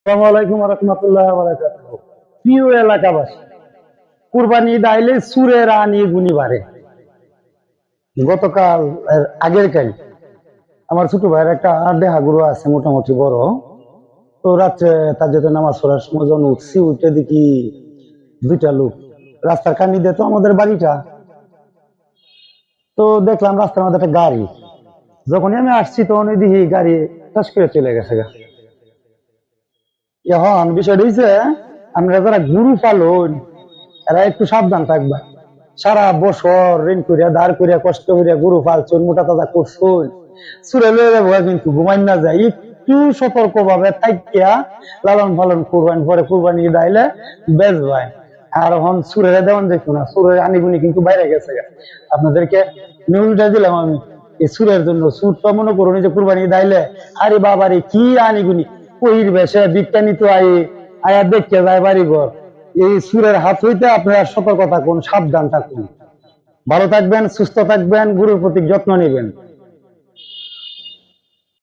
আসসালামু আলাইকুম ওয়া রাহমাতুল্লাহি ওয়া বারাকাতুহু। প্রিয় এলাকাবাসী, কুরবানি ঈদ আইলে সুরের আনি গুনি বাড়ে। গতকাল আগের কাল আমার ছোট ভাইয়ের একটা দেহা গরু আছে মোটামুটি বড়। তো রাত্রে তার যেতে নামাজ পড়ার সময় যখন উঠছি, উঠে দেখি দুইটা লোক রাস্তার কানি দিয়ে, তো আমাদের বাড়িটা, তো দেখলাম রাস্তার মধ্যে একটা গাড়ি। যখনই আমি আসছি তখন দেখি গাড়ি ঠাস করে চলে গেছে। এখন বিষয়টা হচ্ছে, আমরা যারা গরু পালন এরা একটু সাবধান থাকবা। সারা বছর ঋণ করিয়া দাঁড় করিয়া কষ্ট করিয়া গরু পালছুন, মোটা তাজা করছুন, চুরে লয়ে যাবো কিন্তু ঘুমাই না যায়। একটু সতর্ক ভাবে থাকিয়া লালন পালন করবেন, পরে কুরবানি ঈদ আইলে বেচবেন। আর এখন সুরের দেওয়ান দেখো না, সুরের আনিগুনি কিন্তু বাইরে গেছে। আপনাদেরকে নিউজটা দিলাম আমি এই সুরের জন্য। সুরটা মনে করুন যে কুরবানি ঈদ আইলে আরে বাবারে কি আনিগুনি, কহির বেশে বিজ্ঞানী তো আয়া দেখতে যায় বাড়ি ঘর। এই সুরের হাত হইতে আপনারা সতর্ক থাকুন, সাবধান থাকুন। ভালো থাকবেন, সুস্থ থাকবেন, গরুর প্রতি যত্ন নেবেন।